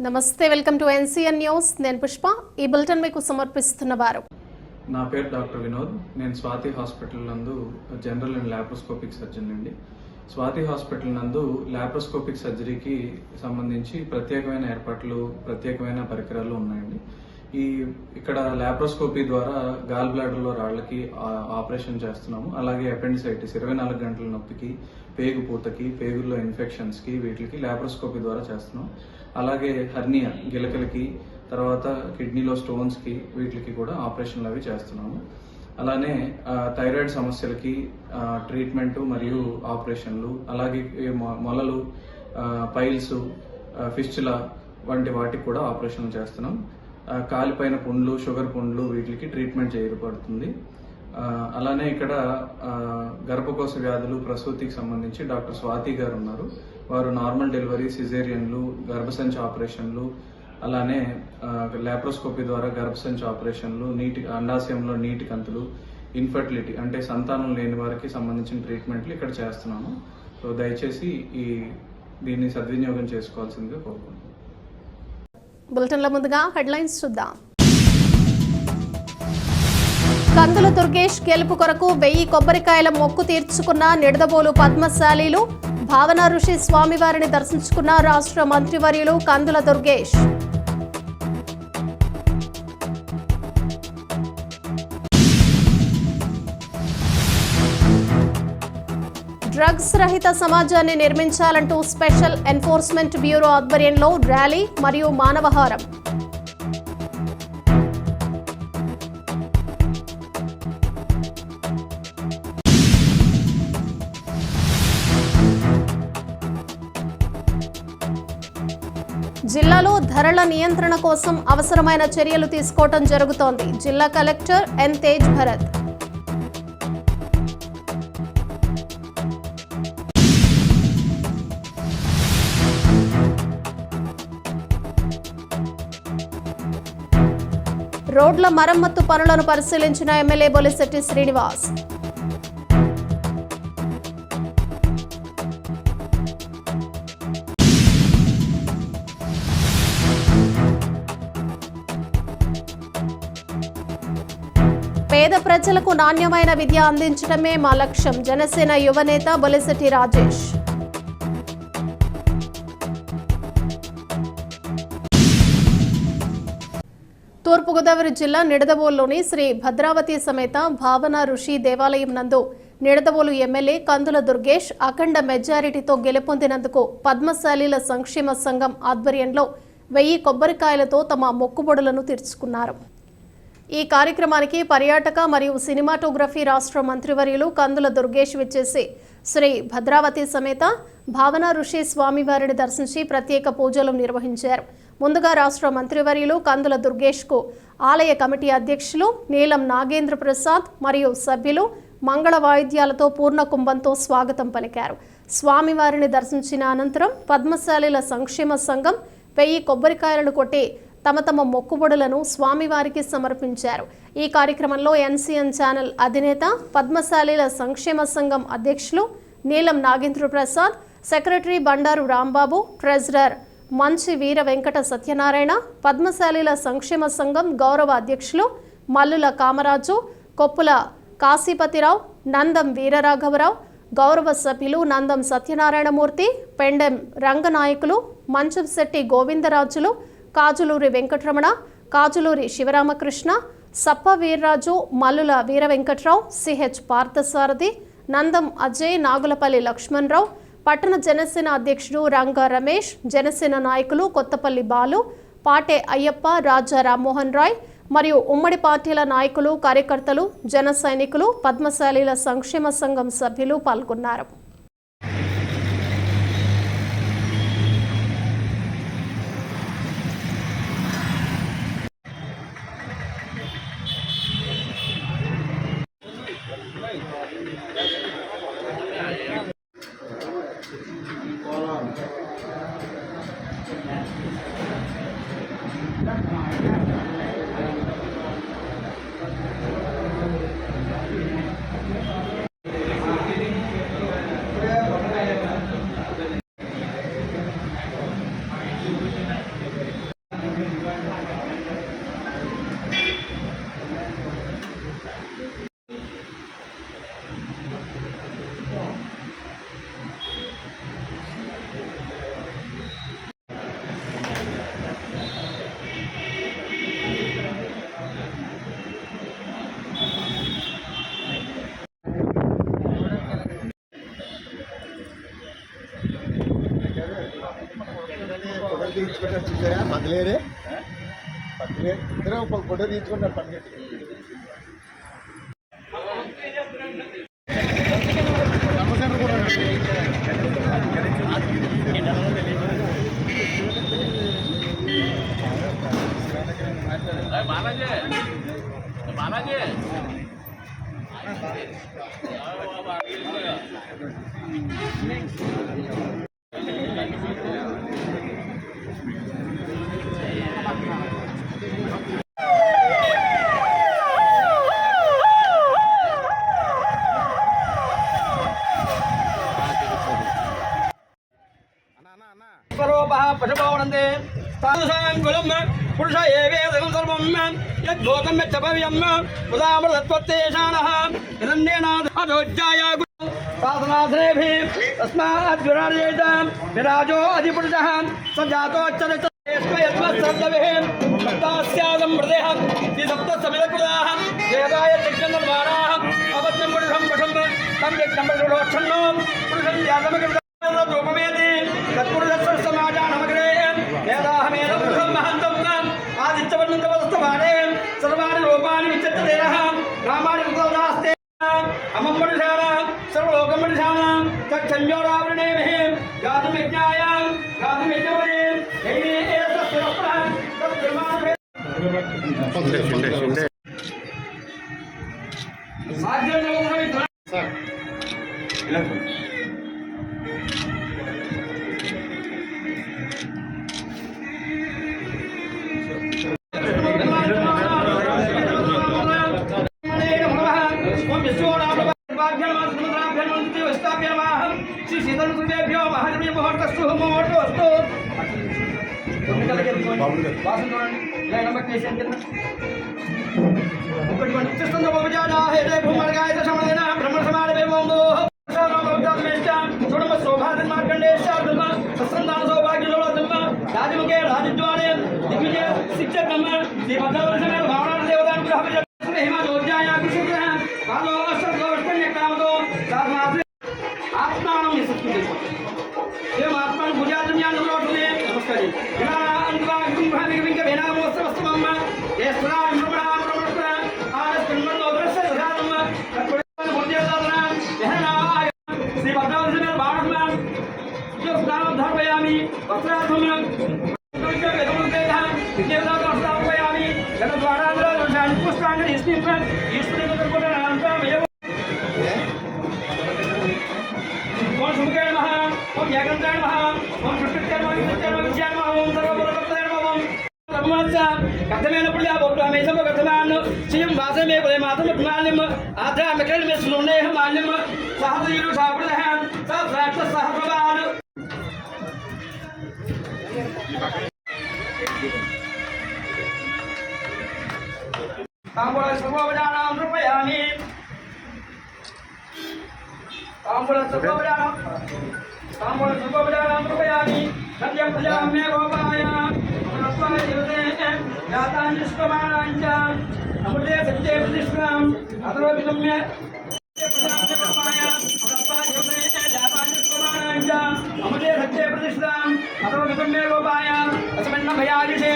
నమస్తే, welcome to NCN news. నేను పుష్ప. ఈ బులెటిన్ మీకు సమర్పిస్తున్నవారు. నా పేరు డాక్టర్ వినోద్. నేను స్వాతి హాస్పిటల్ నందు జనరల్ అండ్ లాప్రోస్కోపిక్ సర్జన్ అండి. స్వాతి హాస్పిటల్ నందు లాప్రోస్కోపిక్ సర్జరీకి సంబంధించి ప్రత్యేకమైన ఏర్పాట్లు, ప్రత్యేకమైన పరికరాలు ఉన్నాయండి. ఇక్కడ లాప్రోస్కోపీ ద్వారా గాల్ బ్లాడర్లో రాళ్లకి ఆపరేషన్ చేస్తున్నాము. అలాగే అపెండిసైటిస్ 24 గంటల నొప్పికి, పేగు పూతకి, పేగుల్లో ఇన్ఫెక్షన్స్కి వీటికి లాప్రోస్కోపీ ద్వారా చేస్తున్నాం. అలాగే హర్నియా గిలకలకి, తర్వాత కిడ్నీలో స్టోన్స్కి వీటికి కూడా ఆపరేషన్లు అవి చేస్తున్నాము. అలానే థైరాయిడ్ సమస్యలకి ట్రీట్మెంటు మరియు ఆపరేషన్లు, అలాగే మొలలు, పైల్స్, ఫిస్చులా వంటి వాటికి కూడా ఆపరేషన్లు చేస్తున్నాం. కాలిపైన పుండ్లు, షుగర్ పుండ్లు వీటికి ట్రీట్మెంట్ చేయబడుతుంది. అలానే ఇక్కడ గర్భకోశ వ్యాధులు, ప్రసూతికి సంబంధించి డాక్టర్ స్వాతి గారు ఉన్నారు. వారు నార్మల్ డెలివరీ, సిజేరియన్లు, గర్భసంచి ఆపరేషన్లు, అలానే లాప్రోస్కోపీ ద్వారా గర్భసంచి ఆపరేషన్లు, అండాశయంలో నీటి కంతులు, ఇన్ఫర్టిలిటీ అంటే సంతానం లేని వారికి సంబంధించిన ట్రీట్మెంట్లు ఇక్కడ చేస్తున్నాము. సో దయచేసి దీన్ని సద్వినియోగం చేసుకోవాల్సిందిగా కోరుకుంటున్నాను. బులెటిన్ల ముందుగా హెడ్లైన్స్ చూద్దాం. కందుల దుర్గేష్ గెలుపు కొరకు 1000 కొబ్బరికాయల మొక్కు తీర్చుకున్న నిడదవోలు పద్మశాలీలు. భావన ఋషి స్వామివారిని దర్శించుకున్న రాష్ట్ర మంత్రివర్యులు కందుల దుర్గేష్. డ్రగ్స్ రహిత సమాజాన్ని నిర్మించాలంటూ స్పెషల్ ఎన్ఫోర్స్మెంట్ బ్యూరో ఆధ్వర్యంలో ర్యాలీ మరియు మానవహారం. జిల్లాలో ధరల నియంత్రణ కోసం అవసరమైన చర్యలు తీసుకోవడం జరుగుతోంది. జిల్లా కలెక్టర్ ఎన్ తేజ్ భరత్. రోడ్ల మరమ్మత్తు పనులను పరిశీలించిన ఎమ్మెల్యే బొలిశెట్టి శ్రీనివాస్. పేద ప్రజలకు నాణ్యమైన విద్య అందించడమే మా లక్ష్యం. జనసేన యువనేత బొలిశెట్టి రాజేష్. తూర్పుగోదావరి జిల్లా నిడదవోలులోని శ్రీ భద్రావతి సమేత భావన ఋషి దేవాలయం నందు నిడదవోలు ఎమ్మెల్యే కందుల దుర్గేష్ అఖండ మెజారిటీతో గెలుపొందినందుకు పద్మశాలీల సంక్షేమ సంఘం ఆధ్వర్యంలో 1000 కొబ్బరికాయలతో తమ మొక్కుబడులను తీర్చుకున్నారు. ఈ కార్యక్రమానికి పర్యాటక మరియు సినిమాటోగ్రఫీ రాష్ట్ర మంత్రివర్యులు కందుల దుర్గేష్ విచ్చేసి శ్రీ భద్రావతి సమేత భావన ఋషి స్వామివారిని దర్శించి ప్రత్యేక పూజలు నిర్వహించారు. ముందుగా రాష్ట్ర మంత్రివర్యులు కందుల దుర్గేష్కు ఆలయ కమిటీ అధ్యక్షులు నీలం నాగేంద్ర ప్రసాద్ మరియు సభ్యులు మంగళ వాయిద్యాలతో పూర్ణ కుంభంతో స్వాగతం పలికారు. స్వామివారిని దర్శించిన అనంతరం పద్మశాలీల సంక్షేమ సంఘం 1000 కొబ్బరికాయలను కొట్టి తమ తమ మొక్కుబడులను స్వామివారికి సమర్పించారు. ఈ కార్యక్రమంలో ఎన్సీఎన్ ఛానల్ అధినేత, పద్మశాలీల సంక్షేమ సంఘం అధ్యక్షులు నీలం నాగేంద్ర ప్రసాద్, సెక్రటరీ బండారు రాంబాబు, ట్రెజరర్ మంచి వీర వెంకట సత్యనారాయణ, పద్మశాలీల సంక్షేమ సంఘం గౌరవ అధ్యక్షులు మల్లుల కామరాజు, కొప్పుల కాశీపతిరావు, నందం వీరరాఘవరావు, గౌరవ సభ్యులు నందం సత్యనారాయణమూర్తి, పెండెం రంగనాయకులు, మంచంశెట్టి గోవిందరాజులు, కాజులూరి వెంకటరమణ, కాజులూరి శివరామకృష్ణ, సప్ప వీర్రాజు, మల్లుల వీర వెంకట్రావు, సిహెచ్ పార్థసారథి, నందం అజయ్, నాగులపల్లి లక్ష్మణరావు, పట్టణ జనసేన అధ్యక్షుడు రంగా రమేష్, జనసేన నాయకులు కొత్తపల్లి బాలు, పాటే అయ్యప్ప, రాజా రామ్మోహన్ రాయ్ మరియు ఉమ్మడి పార్టీల నాయకులు, కార్యకర్తలు, జన సైనికులు, పద్మశాలీల సంక్షేమ సంఘం సభ్యులు పాల్గొన్నారు. చూసారా పక్కలేరే ఇద్దరు ఫోటో తీసుకుంటారు పక్కన పశుభావనందే స్థానసాంగులం పురుష ఏవేదం సర్వం యద్భూతం యచ్చభవ్యం ఉదామృతత్వత్తేషాణః హిరణ్యేనాథోజ్జాయ సాధనాశ్రేభిः తస్మాద్విరాజేత విరాజో అధిపురుషः సజాతోచ్చరస్మయత్మశ్రద్ధవిः సప్తాస్యాదం హృదయः శ్రీసప్తసమిలకృతాः దేవాయ యజ్ఞనిర్మాణాः అవత్యం పురుషం వశం తం యజ్ఞం పురుషోక్షన్నో పురుషం యాగమకృత రూపమేతి తత్పురుషస్వ సమాజానమగ్రే వేదాహమేన పురుషం మహంతం ఆదిత్యవర్ణంతవస్తవానే సర్వాణి రూపాణి విచిత్రదేహ రామాణి కృతదాస్తే అమం మనుషాణ సర్వలోకం మనుషాణ తచ్చంజోరావృణేమిః గాతుమిజ్ఞాయ గాతుమిజ్ఞవనే హైనే ఏతస్సురప్ర తత్ప్రమాణే సాధ్యం సార్ ఇలా రాజముఖే రాజద్వారే దిగ్విజయ శిక్షక శ్రీ భద్రవర్షమే భావన దేవతానుగ్రహ ఆత్మానం ఆత్మాను భుజాజన్యాన్ని నమస్కారం శ్రీ భద్రవర్షమే భావన ధర్మయామి వస్త్రాధుమ్యం కథమైనప్పుడు శ్రీయం వాసమే మాతమాల్యం ఆధ్యాత్మిక సునేహ మాల్యం సహజీలు సాపడ సహప్రభాలు తాంబూల శుభోపచారం సమర్పయామి తాంబూల శుభోపచారం సమర్పయామి సత్యం ప్రజామ్య గోపాయ పునఃస్వాయ యువతే జాతాంజస్వమానాంచ అమృతే సత్యే ప్రతిష్ఠాం అతరోపితమ్య అమృతే సత్యే ప్రతిష్ఠాం అతరోపితమ్య గోపాయ అసమన్న భయాదిషే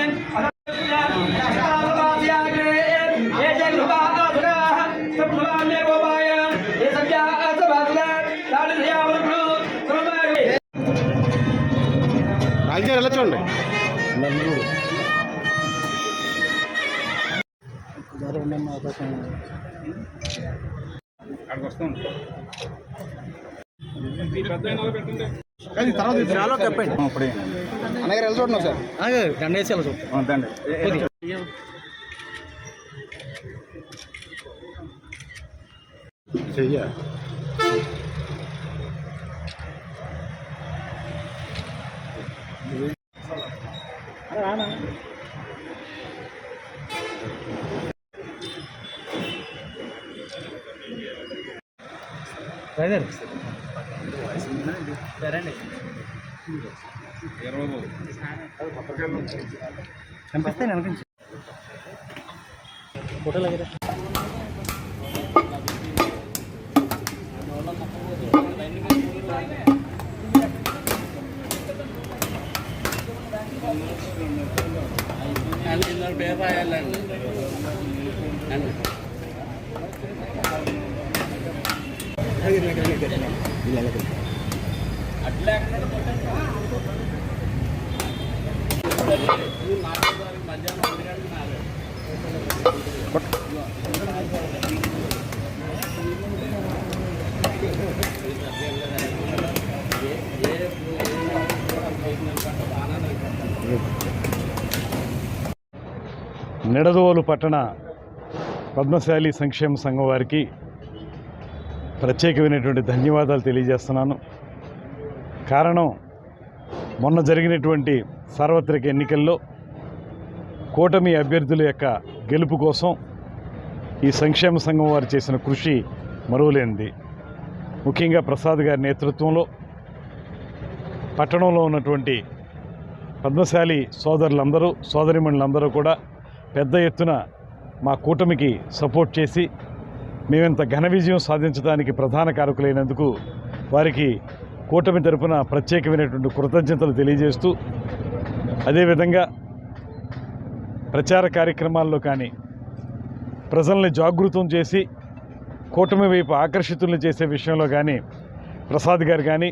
రాజకీయాలు ఎలా చూడండి కానీ తర్వాత చాలా చెప్పండి అన్నగారు ఎలా చూడండి సార్ దండ వేసి ఎలా చూడండి దండ చెయ్య రానా సరేండి కనిపిస్తాయి అనిపించి ఫోటోలు దగ్గర నిడదవోలు పట్టణ పద్మశాలి సంక్షేమ సంఘం వారికి ప్రత్యేకమైనటువంటి ధన్యవాదాలు తెలియజేస్తున్నాను. కారణం, మొన్న జరిగినటువంటి సార్వత్రిక ఎన్నికల్లో కూటమి అభ్యర్థుల యొక్క గెలుపు కోసం ఈ సంక్షేమ సంఘం వారు చేసిన కృషి మరువలేనిది. ముఖ్యంగా ప్రసాద్ గారి నేతృత్వంలో పట్టణంలో ఉన్నటువంటి పద్మశాలి సోదరులందరూ సోదరిమణులందరూ కూడా పెద్ద ఎత్తున మా కూటమికి సపోర్ట్ చేసి మేమింత ఘన విజయం సాధించడానికి ప్రధాన కారకులైనందుకు వారికి కూటమి తరపున ప్రత్యేకమైనటువంటి కృతజ్ఞతలు తెలియజేస్తూ, అదేవిధంగా ప్రచార కార్యక్రమాల్లో కానీ ప్రజల్ని జాగృతం చేసి కూటమి వైపు ఆకర్షితులను చేసే విషయంలో కానీ ప్రసాద్ గారు కానీ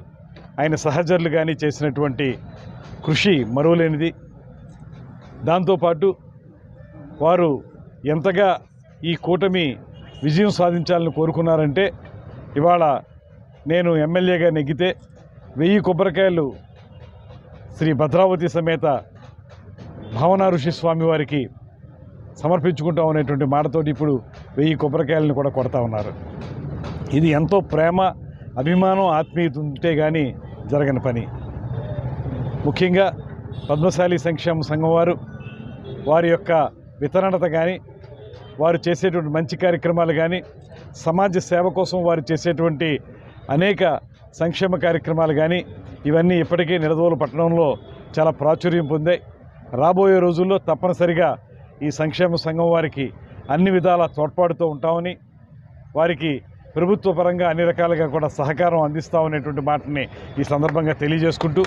ఆయన సహచరులు కానీ చేసినటువంటి కృషి మరువలేనిది. దాంతోపాటు వారు ఎంతగా ఈ కూటమి విజయం సాధించాలని కోరుకున్నారంటే, ఇవాళ నేను ఎమ్మెల్యేగా నెగ్గితే 1000 కొబ్బరికాయలు శ్రీ భద్రావతి సమేత భావన ఋషి స్వామి వారికి సమర్పించుకుంటాం అనేటువంటి మాటతోటి ఇప్పుడు 1000 కొబ్బరికాయలను కూడా కొడతా ఉన్నారు. ఇది ఎంతో ప్రేమ, అభిమానం, ఆత్మీయత ఉంటే కానీ జరగని పని. ముఖ్యంగా పద్మశాలి సంక్షేమ సంఘం వారి యొక్క వితరణత కానీ, వారు చేసేటువంటి మంచి కార్యక్రమాలు కానీ, సమాజ సేవ కోసం వారు చేసేటువంటి అనేక సంక్షేమ కార్యక్రమాలు కానీ, ఇవన్నీ ఇప్పటికే నిడదవోలు పట్టణంలో చాలా ప్రాచుర్యం పొందాయి. రాబోయే రోజుల్లో తప్పనిసరిగా ఈ సంక్షేమ సంఘం వారికి అన్ని విధాల తోడ్పాటుతో ఉంటామని, వారికి ప్రభుత్వ పరంగా అన్ని రకాలుగా కూడా సహకారం అందిస్తామనేటువంటి మాటని ఈ సందర్భంగా తెలియజేసుకుంటూ,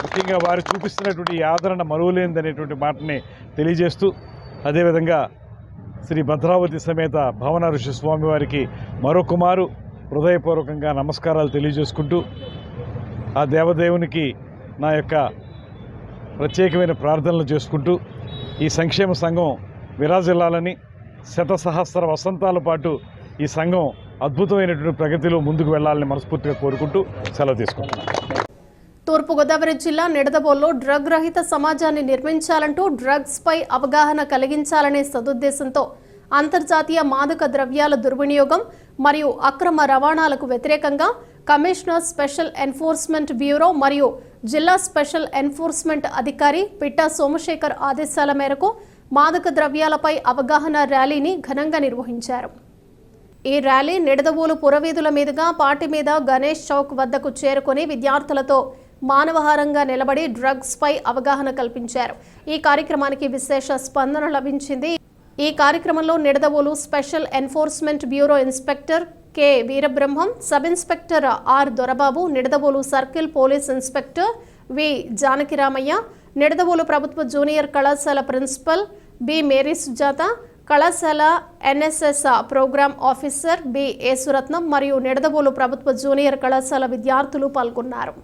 ముఖ్యంగా వారు చూపిస్తున్నటువంటి ఈ ఆదరణ మరువలేనిదనేటువంటి మాటని తెలియజేస్తూ, అదేవిధంగా శ్రీ భద్రావతి సమేత భావన ఋషి స్వామి వారికి మరొకమారు హృదయపూర్వకంగా నమస్కారాలు తెలియజేసుకుంటూ, ఆ దేవదేవునికి నా యొక్క ప్రత్యేకమైన ప్రార్థనలు చేసుకుంటూ, ఈ సంక్షేమ సంఘం విరాజిల్లాలని, శతసహస్ర వసంతాల పాటు ఈ సంఘం అద్భుతమైనటువంటి ప్రగతిలో ముందుకు వెళ్లాలని మనస్ఫూర్తిగా కోరుకుంటూ సెలవు తీసుకుంటున్నాను. తూర్పుగోదావరి జిల్లా నిడదవోలులో డ్రగ్ రహిత సమాజాన్ని నిర్మించాలంటూ డ్రగ్స్ పై అవగాహన కలిగించాలనే సదుద్దేశంతో అంతర్జాతీయ మాదక ద్రవ్యాల దుర్వినియోగం మరియు అక్రమ రవాణాలకు వ్యతిరేకంగా కమిషనర్ స్పెషల్ ఎన్ఫోర్స్మెంట్ బ్యూరో మరియు జిల్లా స్పెషల్ ఎన్ఫోర్స్మెంట్ అధికారి పిట్టా సోమశేఖర్ ఆదేశాల మేరకు మాదక ద్రవ్యాలపై అవగాహన ర్యాలీని ఘనంగా నిర్వహించారు. ఈ ర్యాలీ నిడదవోలు పురవీధుల మీదుగా పాటి మీద గణేష్ చౌక్ వద్దకు చేరుకుని విద్యార్థులతో మానవహారంగా నిలబడి డ్రగ్స్ పై అవగాహన కల్పించారు. ఈ కార్యక్రమానికి విశేష స్పందన లభించింది. ఈ కార్యక్రమంలో Nidadavolu special enforcement bureau inspector K Veerabrahmam, sub inspector R Dorababu, Nidadavolu circle police inspector V Janakiramaiah, Nidadavolu ప్రభుత్వ జూనియర్ కళాశాల ప్రిన్సిపల్ బి మేరీ సుజాత, కళాశాల NSS programme officer B Yesuratnam మరియు నిడదవోలు ప్రభుత్వ జూనియర్ కళాశాల విద్యార్థులు పాల్గొన్నారు.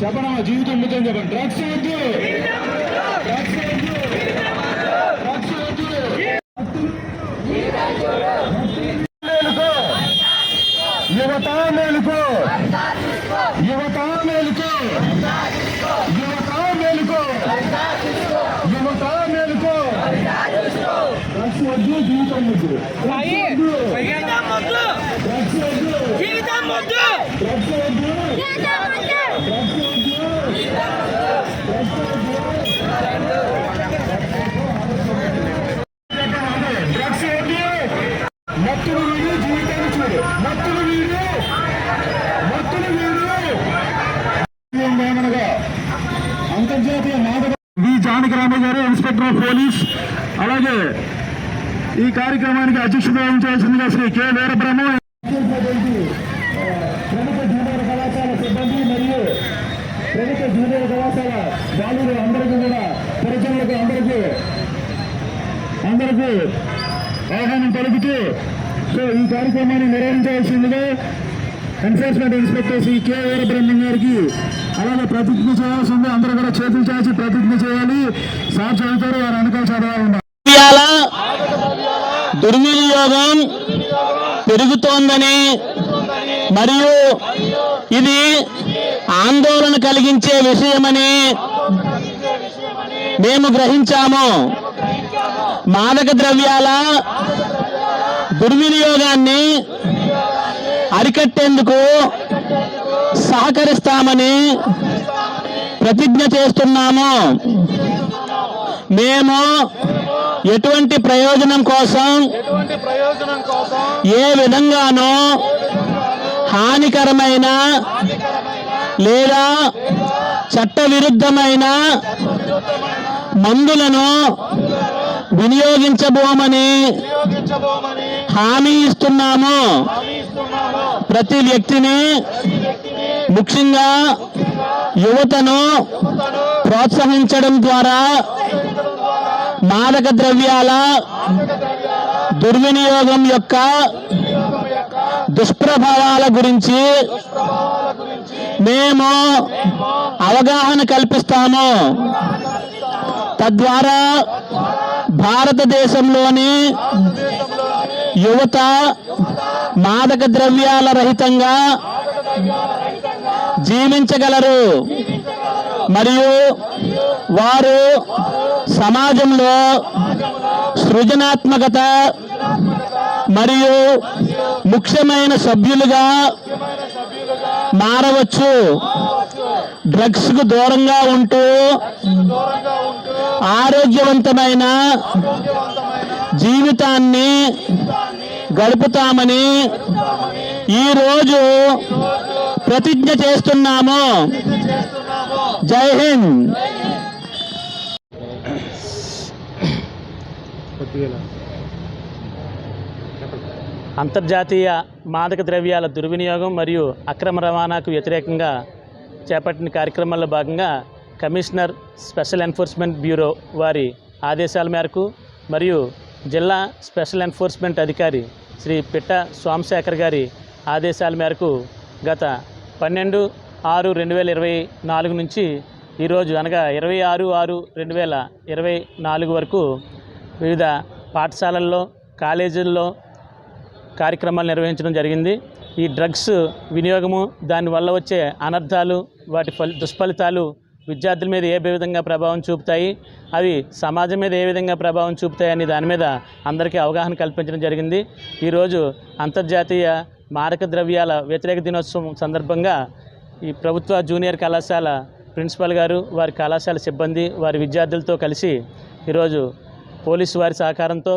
చెప్పనమ్మా, జీవితం మొత్తం చెప్పండి. డ్రగ్స్ వద్దు, డ్రగ్స్ వద్దు, డ్రగ్స్ వద్దు. మేలుకో యువత, మేలుకో యువత, మేలుకో యువత, మేలుకో యువత, మేలుకో. డ్రగ్స్ వద్దు, జీవితం వద్దు. డ్రగ్స్ వద్దు, జీవితం వద్దు. డ్రగ్స్ వద్దు, మత్తులు జీవితాన్ని చూడు. జానకి రామయ్య గారు, ఇన్స్పెక్టర్ ఆఫ్ పోలీస్, అలాగే ఈ కార్యక్రమానికి అధ్యక్షత వహించాల్సిందిగా శ్రీ కె వీరబ్రహ్మ, ప్రముఖ జూనియర్ కళాశాల సిబ్బంది మరియు ప్రముఖ జూనియర్ కళాశాల బాలురు అందరికీ కూడా పరిచయాలకు అందరికీ ఆహ్వానం పలుకుతూ సో ఈ కార్యక్రమాన్ని నిర్వహించాల్సిందిగా enforcement inspector Shri K Veerabrahmam గారికి అలాగే ప్రతిజ్ఞ చేయాల్సింది. అందరూ కూడా చేతులు చాచి ప్రతిజ్ఞ చేయాలి. సార్ చదువుతారు, వారు వెనకాల చదవాలి. దుర్వినియోగం పెరుగుతోందని మరియు ఇది ఆందోళన కలిగించే విషయమని మేము గ్రహించాము. మాదక ద్రవ్యాల దుర్వినియోగాన్ని అరికట్టేందుకు సహకరిస్తామని ప్రతిజ్ఞ చేస్తున్నాము. మేము ఎటువంటి ప్రయోజనం కోసం ఏ విధంగానూ హానికరమైన లేదా చట్టవిరుద్ధమైన మందులను వినియోగించబోమని హామీ ఇస్తున్నాము. ప్రతి వ్యక్తిని, ముఖ్యంగా యువతను ప్రోత్సహించడం ద్వారా మాదక ద్రవ్యాల దుర్వినియోగం యొక్క దుష్ప్రభావాల గురించి మేము అవగాహన కల్పిస్తాము. తద్వారా భారతదేశంలోని యువత మాదక ద్రవ్యాల రహితంగా జీవించగలరు మరియు వారు సమాజంలో సృజనాత్మకత మరియు ముఖ్యమైన సభ్యులుగా మారవచ్చు. డ్రగ్స్ కు దూరంగా ఉంటూ ఆరోగ్యవంతమైన జీవితాన్ని గడుపుతామని ఈరోజు ప్రతిజ్ఞ చేస్తున్నాము. జై హింద్. అంతర్జాతీయ మాదక ద్రవ్యాల దుర్వినియోగం మరియు అక్రమ రవాణాకు వ్యతిరేకంగా చేపట్టిన కార్యక్రమాల్లో భాగంగా కమిషనర్ స్పెషల్ ఎన్ఫోర్స్మెంట్ బ్యూరో వారి ఆదేశాల మేరకు మరియు జిల్లా స్పెషల్ ఎన్ఫోర్స్మెంట్ అధికారి శ్రీ పిట్ట సోమశేఖర్ గారి ఆదేశాల మేరకు గత 12/6/2024 నుంచి ఈరోజు అనగా 26/6/2024 వరకు వివిధ పాఠశాలల్లో, కాలేజీల్లో కార్యక్రమాలు నిర్వహించడం జరిగింది. ఈ డ్రగ్స్ వినియోగము, దానివల్ల వచ్చే అనర్థాలు, వాటి దుష్ఫలితాలు విద్యార్థుల మీద ఏ విధంగా ప్రభావం చూపుతాయి, అవి సమాజం మీద ఏ విధంగా ప్రభావం చూపుతాయి అనే దాని మీద అందరికీ అవగాహన కల్పించడం జరిగింది. ఈరోజు అంతర్జాతీయ మాదక ద్రవ్యాల వ్యతిరేక దినోత్సవం సందర్భంగా ఈ ప్రభుత్వ జూనియర్ కళాశాల ప్రిన్సిపల్ గారు, వారి కళాశాల సిబ్బంది, వారి విద్యార్థులతో కలిసి ఈరోజు పోలీసు వారి సహకారంతో,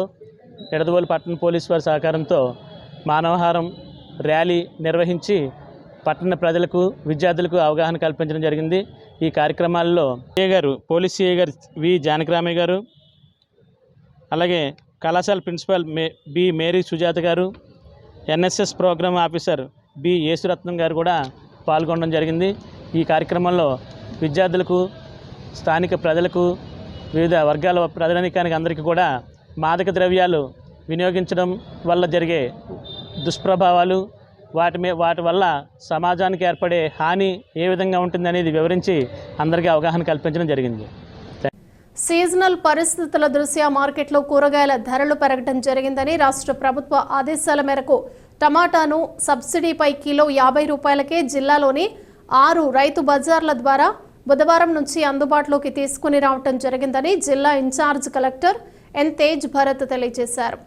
నిడదవోలు పట్టణ పోలీసు వారి సహకారంతో మానవహారం ర్యాలీ నిర్వహించి పట్టణ ప్రజలకు, విద్యార్థులకు అవగాహన కల్పించడం జరిగింది. ఈ కార్యక్రమాల్లో పోలీస్ సిఐ గారు వి జానకిరామయ్య గారు, అలాగే కళాశాల ప్రిన్సిపల్ బి మేరీ సుజాత గారు, NSS programme officer B Yesuratnam గారు కూడా పాల్గొనడం జరిగింది. ఈ కార్యక్రమంలో విద్యార్థులకు, స్థానిక ప్రజలకు, వివిధ వర్గాల ప్రజానీకానికి అందరికీ కూడా మాదక ద్రవ్యాలు వినియోగించడం వల్ల జరిగే దుష్ప్రభావాలు, వాటి వల్ల సమాజానికి ఏర్పడే హాని ఏ విధంగా ఉంటుందనేది వివరించి అందరికీ అవగాహన కల్పించడం జరిగింది. సీజనల్ పరిస్థితుల దృష్ట్యా మార్కెట్లో కూరగాయల ధరలు పెరగడం జరిగిందని రాష్ట్ర ప్రభుత్వ ఆదేశాల మేరకు టమాటాను సబ్సిడీపై కిలో 50 రూపాయలకే జిల్లాలోని 6 రైతు బజార్ల ద్వారా బుధవారం నుంచి అందుబాటులోకి తీసుకుని రావడం జరిగిందని జిల్లా incharge collector N Tej Bharath తెలియజేశారు.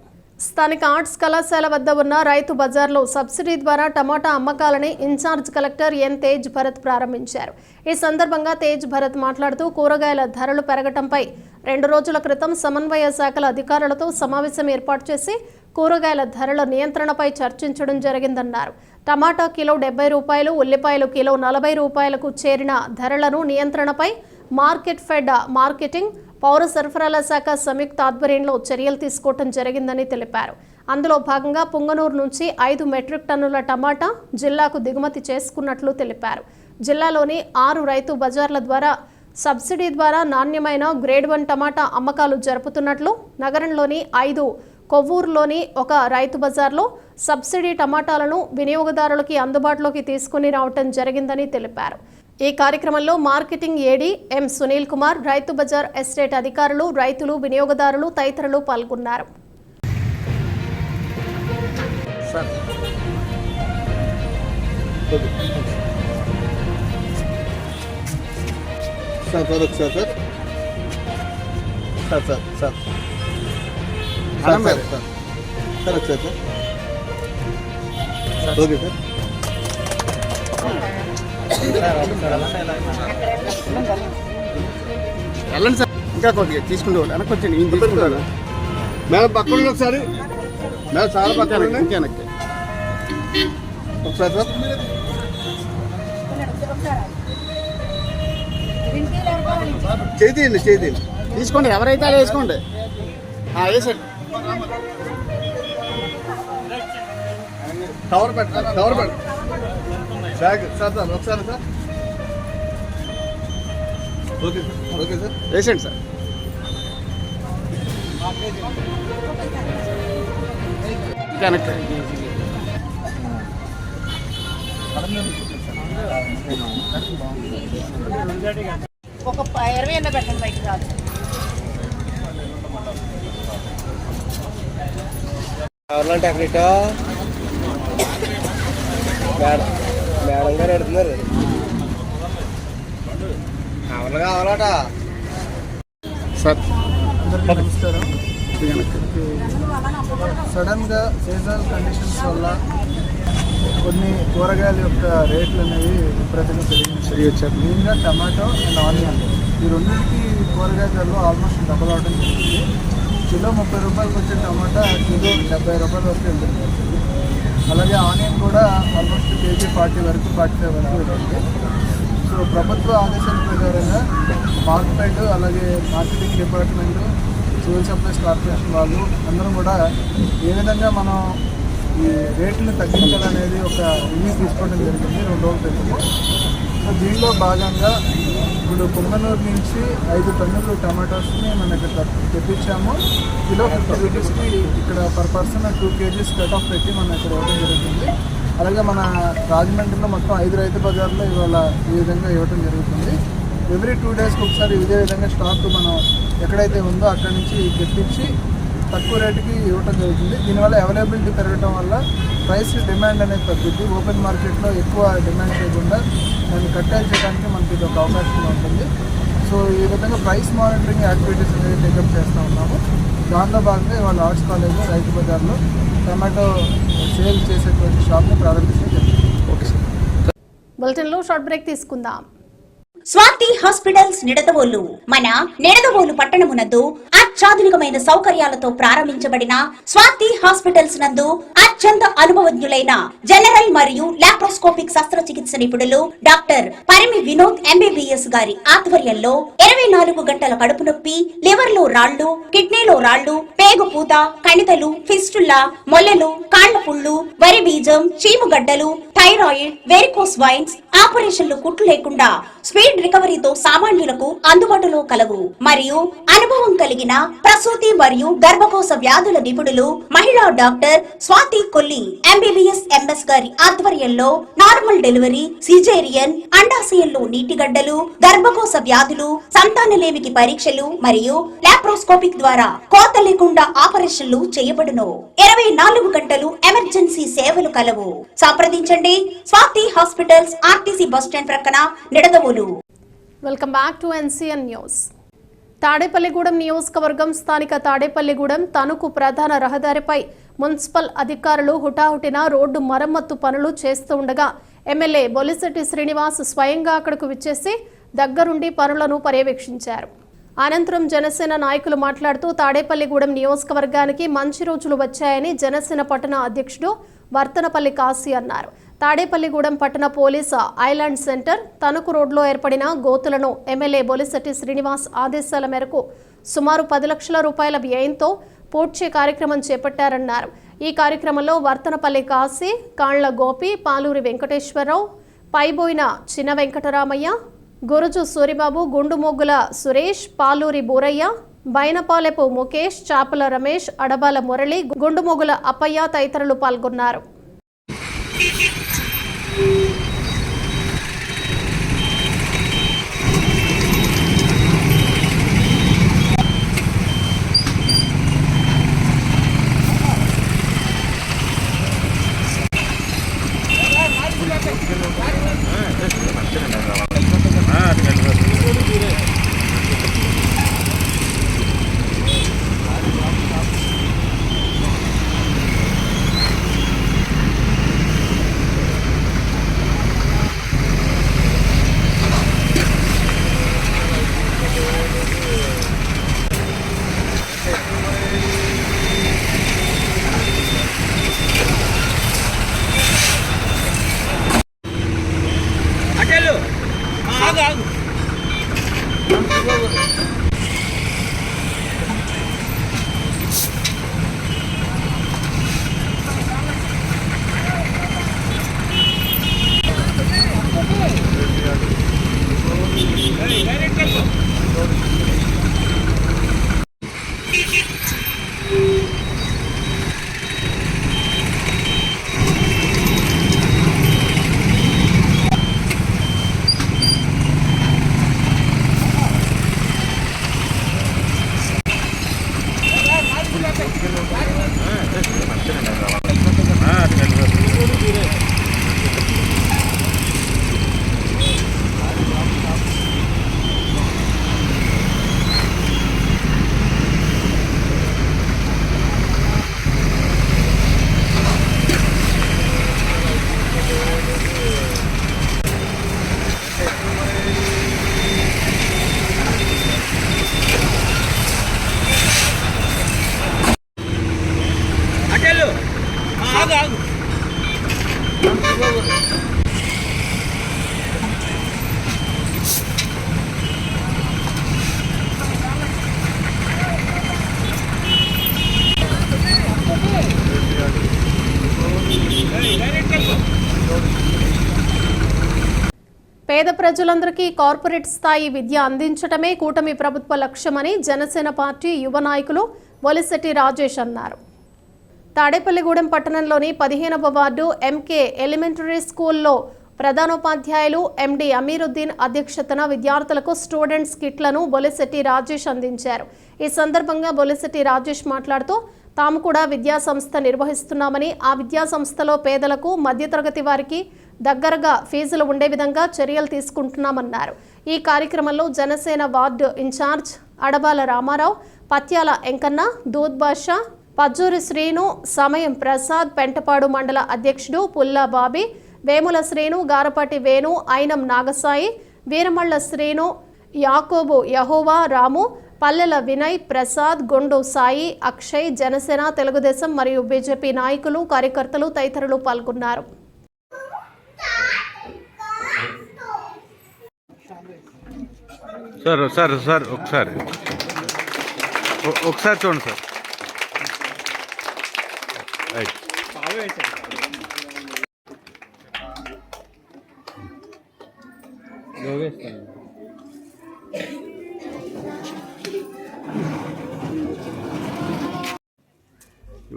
స్థానిక ఆర్ట్స్ కళాశాల వద్ద ఉన్న రైతు బజార్లో సబ్సిడీ ద్వారా టమాటా అమ్మకాలని in charge collector N Tej Bharat ప్రారంభించారు. ఈ సందర్భంగా తేజ్ భరత్ మాట్లాడుతూ కూరగాయల ధరలు పెరగటంపై 2 రోజుల క్రితం సమన్వయ శాఖల అధికారులతో సమావేశం ఏర్పాటు చేసి కూరగాయల ధరల నియంత్రణపై చర్చించడం జరిగిందన్నారు. టమాటా కిలో 70 రూపాయలు, ఉల్లిపాయలు కిలో 40 రూపాయలకు చేరిన ధరలను నియంత్రణపై మార్కెట్ ఫెడ్ మార్కెటింగ్, పౌర సరఫరాల శాఖ సంయుక్త ఆధ్వర్యంలో చర్యలు తీసుకోవడం జరిగిందని తెలిపారు. అందులో భాగంగా పుంగనూరు నుంచి 5 మెట్రిక్ టన్నుల టమాటా జిల్లాకు దిగుమతి చేసుకున్నట్లు తెలిపారు. జిల్లాలోని 6 రైతు బజార్ల ద్వారా సబ్సిడీ ద్వారా నాణ్యమైన గ్రేడ్ 1 టమాటా అమ్మకాలు జరుపుతున్నట్లు, నగరంలోని 5 కొవ్వూరులోని ఒక రైతు బజార్లో సబ్సిడీ టమాటాలను వినియోగదారులకి అందుబాటులోకి తీసుకుని రావటం జరిగిందని తెలిపారు. ఈ కార్యక్రమంలో మార్కెటింగ్ ఏడీ ఎం సునీల్ కుమార్, రైతు బజార్ ఎస్టేట్ అధికారులు, రైతులు, వినియోగదారులు తదితరులు పాల్గొన్నారు. వెళ్ళండి సార్, ఇంకా కొద్దిగా తీసుకుంటూ వెనక్కి వచ్చండి. నేను తీసుకుంటాను మేడం, పక్కన ఒకసారి మేడం, చాలా పక్కన ఇంకా వెనక్కి ఒకసారి సార్. చేయండి తీసుకోండి, ఎవరైతే అలా వేసుకోండి. వేసండి, కవర్ పెట్టండి బ్యాగ్ సార్. ఒకసారి సార్, ఓకే సార్, వేసండి సార్. వెనక్కి ఒక 20 ఎన్న పెట్టండి, బయటకు రాదు. కావాలంటే అక్కడ మేడం గారు ఎడుతున్నారు. కావాలట సార్. నమస్కారం. సడన్గా సీజనల్ కండిషన్స్ వల్ల కొన్ని కూరగాయల యొక్క రేట్లు అనేవి విపరీతంగా పెరిగించారు. మెయిన్గా టమాటో అండ్ ఆనియన్, ఈ రెండింటికి కూరగాయ ధరలు ఆల్మోస్ట్ డబల్ అవడం జరిగింది. కిలో 30 రూపాయలకు వచ్చే టమాటా కిలో 70 రూపాయల వరకు వెళ్తుంది. అలాగే ఆనియన్ కూడా ఆల్మోస్ట్ కేజీ 40 వరకు 45 వరకు వెళ్తుంది. సో ప్రభుత్వ ఆదేశాల ప్రకారంగా మార్కెట్, అలాగే marketing department, civil supplies corporation వాళ్ళు అందరం కూడా ఏ విధంగా మనం ఈ రేట్లను తగ్గించాలనేది ఒక రివ్యూ తీసుకోవడం జరిగింది 2 రోజుల క్రితం. సో దీనిలో భాగంగా ఇప్పుడు పుంగనూరు నుంచి 5 టన్నులు టమాటోస్ని మనం ఇక్కడ తెప్పించాము. కిలో 50 రూపీస్కి ఇక్కడ per person 2 kgs cut off పెట్టి మనం ఇక్కడ ఇవ్వడం జరుగుతుంది. అలాగే మన రాజమండ్రిలో మొత్తం 5 రైతు బజార్లో ఇవాళ ఈ విధంగా ఇవ్వడం జరుగుతుంది. ఎవ్రీ 2 డేస్కి ఒకసారి ఇదే విధంగా స్టాక్ మనం ఎక్కడైతే ఉందో అక్కడి నుంచి తెప్పించి తక్కువ రేటుకి ఇవ్వడం జరుగుతుంది. దీనివల్ల అవైలబిలిటీ పెరగడం వల్ల ప్రైస్ డిమాండ్ అనేది తగ్గుద్ది. ఓపెన్ మార్కెట్లో ఎక్కువ డిమాండ్ చేయకుండా దాన్ని కట్టేల్ చేయడానికి మనకి ఇది ఒక అవకాశం ఉంటుంది. సో ఈ విధంగా ప్రైస్ మానిటరింగ్ యాక్టివిటీస్ అనేది టేకప్ చేస్తూ ఉన్నాము. దానిలో భాగంగా ఇవాళ ఆర్ట్స్ కాలేజ్లో రైతు బజార్లో టమాటో సేల్ చేసేటువంటి షాప్ని ప్రారంభించడం జరిగింది. Okay sir. బులెటిన్లో షార్ట్ బ్రేక్ తీసుకుందాం. స్వాతి హాస్పిటల్స్ నిడదవోలు. మన నిడదవోలు పట్టణమునందు అత్యాధునికమైన సౌకర్యాలతో ప్రారంభించబడిన స్వాతి హాస్పిటల్స్ నందు అత్యంత అనుభవజ్ఞులైన జనరల్ మరియు లాప్రోస్కోపిక్ శస్త్రచికిత్స నిపుణులు డాక్టర్ పరిమి వినోద్ MBBS గారి ఆధ్వర్యంలో 24 గంటల కడుపు నొప్పి, లివర్ లో రాళ్లు, కిడ్నీలో రాళ్లు, పేగు పూత, కణితలు, ఫిస్టుల్లా, మొల్లలు, కాళ్ల పుళ్ళు, వరి బీజం, చీముగడ్డలు, థైరాయిడ్, వెరికోస్ వైన్స్ ఆపరేషన్లు కుట్లు లేకుండా స్పీడ్ రికవరీతో సామాన్యులకు అందుబాటులో కలవు. మరియు అనుభవం కలిగిన ప్రసూతి మరియు గర్భకోశ వ్యాధుల నిపుణులు మహిళా doctor Swathi Kolli MBBS MS గారి ఆధ్వర్యంలో నార్మల్ డెలివరీ, సిజేరియన్, అండాశయంలో నీటిగడ్డలు, గర్భకోశ వ్యాధులు, సంతానలేమికి పరీక్షలు మరియు లాప్రోస్కోపిక్ ద్వారా కోత లేకుండా ఆపరేషన్లు చేయబడును. 24 గంటలు ఎమర్జెన్సీ సేవలు కలవు. సంప్రదించండి Swathi hospitals, RTC bus stand ప్రక్కన, Nidadavolu. Welcome back to NCN news. Tadepalligudem నియోజకవర్గం స్థానిక తాడేపల్లిగూడెం తణుకు ప్రధాన రహదారిపై మున్సిపల్ అధికారులు హుటాహుటిన రోడ్డు మరమ్మత్తు పనులు చేస్తూ ఉండగా ఎమ్మెల్యే బొలిశెట్టి శ్రీనివాస్ స్వయంగా అక్కడకు విచ్చేసి దగ్గరుండి పనులను పర్యవేక్షించారు. అనంతరం జనసేన నాయకులు మాట్లాడుతూ తాడేపల్లిగూడెం నియోజకవర్గానికి మంచి రోజులు వచ్చాయని జనసేన పట్టణ అధ్యక్షుడు వర్తనపల్లి కాశీ అన్నారు. తాడేపల్లిగూడెం పట్టణ పోలీసు ఐలాండ్ సెంటర్ తణుకు రోడ్లో ఏర్పడిన గోతులను ఎమ్మెల్యే బొలిశెట్టి శ్రీనివాస్ ఆదేశాల మేరకు సుమారు 10 లక్షల రూపాయల వ్యయంతో పూడ్చే కార్యక్రమం చేపట్టారన్నారు. ఈ కార్యక్రమంలో వర్తనపల్లి కాశీ, కాళ్ల గోపి, పాలూరి వెంకటేశ్వరరావు, పైబోయిన చిన్న వెంకటరామయ్య, గురుజు సూరిబాబు, గుండుమొగ్గుల సురేష్, పాలూరి బూరయ్య, బైనపాలెపు ముఖేష్, చాపల రమేష్, అడబాల మురళి, గుండుమొగ్గుల అప్పయ్య తదితరులు పాల్గొన్నారు. పేద ప్రజలందరికీ కార్పొరేట్ స్థాయి విద్య అందించడమే కూటమి ప్రభుత్వ లక్ష్యమని జనసేన పార్టీ యువ నాయకులు బొలిశెట్టి రాజేష్ అన్నారు. తాడేపల్లిగూడెం పట్టణంలోని 15వ వార్డు ఎంకే ఎలిమెంటరీ స్కూల్లో ప్రధానోపాధ్యాయులు ఎండి అమీరుద్దీన్ అధ్యక్షతన విద్యార్థులకు స్టూడెంట్స్ కిట్లను బొలిశెట్టి రాజేష్ అందించారు. ఈ సందర్భంగా బొలిశెట్టి రాజేష్ మాట్లాడుతూ తాము కూడా విద్యా సంస్థ నిర్వహిస్తున్నామని, ఆ విద్యా సంస్థలో పేదలకు, మధ్యతరగతి వారికి దగ్గరగా ఫీజులు ఉండే విధంగా చర్యలు తీసుకుంటున్నామన్నారు. ఈ కార్యక్రమంలో జనసేన వార్డు ఇన్ఛార్జ్ అడబాల రామారావు, పత్యాల ఎంకన్న, దూద్ బాషా, పజ్జూరి శ్రీను, సమయం ప్రసాద్, పెంటపాడు మండల అధ్యక్షుడు పుల్లా బాబీ, వేముల శ్రీను, గారపాటి వేణు, ఐనం నాగసాయి, వీరమళ్ళ శ్రీను, యాకోబు యహోవా, రాము, పల్లెల వినయ్, ప్రసాద్, గొండు సాయి, అక్షయ్, జనసేన, తెలుగుదేశం మరియు బీజేపీ నాయకులు, కార్యకర్తలు తదితరులు పాల్గొన్నారు. సార్ సార్ సార్ ఒకసారి చూడండి సార్.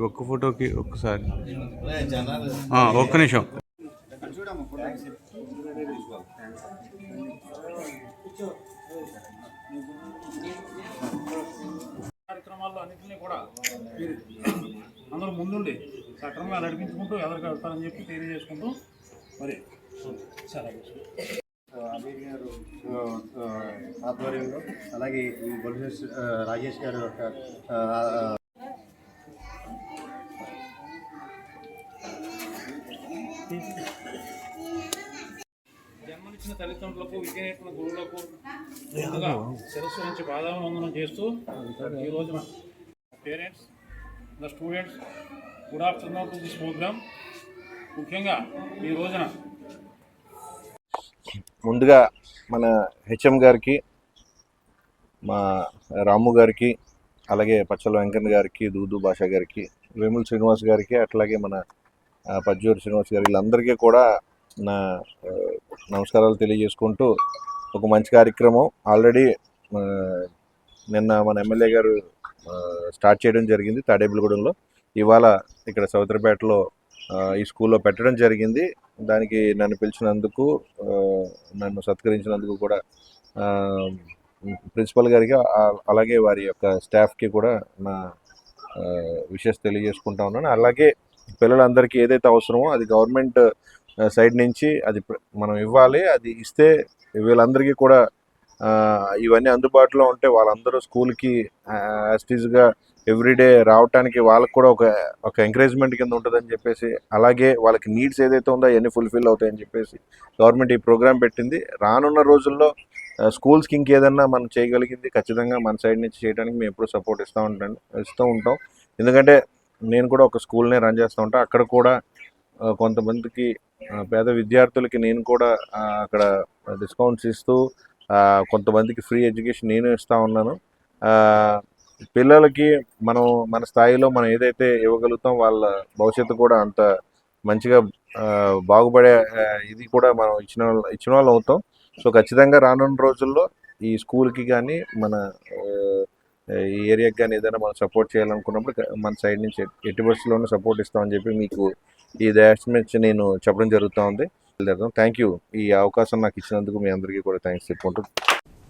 ఒక్క ఫోటోకి ఒక్కసారి ఒక్క నిమిషం. కార్యక్రమాల్లో అన్నింటినీ కూడా మీరు అందరూ ముందుండి సక్రమంగా నడిపించుకుంటూ ఎదురుగా వెళ్తారని చెప్పి తెలియజేసుకుంటూ మరి అమీర్ గారు ఆధ్వర్యంలో, అలాగే రాజేష్ గారు యొక్క జన్మనిచ్చిన తల్లిదండ్రులకు, విద్య నేర్పిన గురువులకు ముందుగా శిరస్సు నుంచి పాదాభివందనం చేస్తూ ఈ రోజున parents, the students, good afternoon to this programme. ముఖ్యంగా ఈ రోజున ముందుగా మన హెచ్ఎం గారికి, మా రాము గారికి, అలాగే పచ్చల వెంకన్న గారికి, దూదు భాష గారికి, వేముల శ్రీనివాస్ గారికి, అట్లాగే మన పజ్జూరి శ్రీనివాస్ గారికి, వీళ్ళందరికీ కూడా నా నమస్కారాలు తెలియజేసుకుంటూ, ఒక మంచి కార్యక్రమం ఆల్రెడీ నిన్న మన ఎమ్మెల్యే గారు స్టార్ట్ చేయడం జరిగింది తాడేపల్లిగూడెంలో. ఇవాళ ఇక్కడ సౌదరిపేటలో ఈ స్కూల్లో పెట్టడం జరిగింది. దానికి నన్ను పిలిచినందుకు, నన్ను సత్కరించినందుకు కూడా ప్రిన్సిపల్ గారికి, అలాగే వారి యొక్క స్టాఫ్కి కూడా నా విషెస్ తెలియజేసుకుంటా ఉన్నాను. అలాగే పిల్లలందరికీ ఏదైతే అవసరమో అది గవర్నమెంట్ సైడ్ నుంచి అది మనం ఇవ్వాలి. అది ఇస్తే వీళ్ళందరికీ కూడా ఇవన్నీ అందుబాటులో ఉంటే వాళ్ళందరూ స్కూల్కి యాస్టీజ్గా ఎవ్రీడే రావడానికి వాళ్ళకి కూడా ఒక ఎంకరేజ్మెంట్ కింద ఉంటుందని చెప్పేసి, అలాగే వాళ్ళకి నీడ్స్ ఏదైతే ఉందో అవన్నీ ఫుల్ఫిల్ అవుతాయని చెప్పేసి గవర్నమెంట్ ఈ ప్రోగ్రామ్ పెట్టింది. రానున్న రోజుల్లో స్కూల్స్కి ఇంకేదన్నా మనం చేయగలిగింది ఖచ్చితంగా మన సైడ్ నుంచి చేయడానికి మేము ఎప్పుడు సపోర్ట్ ఇస్తూ ఉంటాం. ఎందుకంటే నేను కూడా ఒక స్కూల్నే రన్ చేస్తూ ఉంటాను. అక్కడ కూడా కొంతమందికి పేద విద్యార్థులకి నేను కూడా అక్కడ డిస్కౌంట్స్ ఇస్తూ కొంతమందికి ఫ్రీ ఎడ్యుకేషన్ నేను ఇస్తూ ఉన్నాను. పిల్లలకి మనం మన స్థాయిలో మనం ఏదైతే ఇవ్వగలుగుతాం వాళ్ళ భవిష్యత్తు కూడా అంత మంచిగా బాగుపడే ఇది కూడా మనం ఇచ్చిన వాళ్ళు అవుతాం. సో ఖచ్చితంగా రానున్న రోజుల్లో ఈ స్కూల్కి కానీ మన ఈ ఏరియాకి కానీ ఏదైనా మనం సపోర్ట్ చేయాలనుకున్నప్పుడు మన సైడ్ నుంచి ఎట్టి బస్సులోనూ సపోర్ట్ ఇస్తామని చెప్పి మీకు ఈ దయచేసి నేను చెప్పడం జరుగుతూ ఉంది. Thank you. ఈ అవకాశం నాకు ఇచ్చినందుకు మీ అందరికీ కూడా థ్యాంక్స్ చెప్పుకుంటూ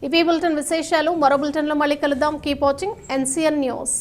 ఇవి బులెటిన్ విశేషాలు. మరో బులెటిన్లో మళ్ళీ కలుద్దాం. Keep watching NCN news.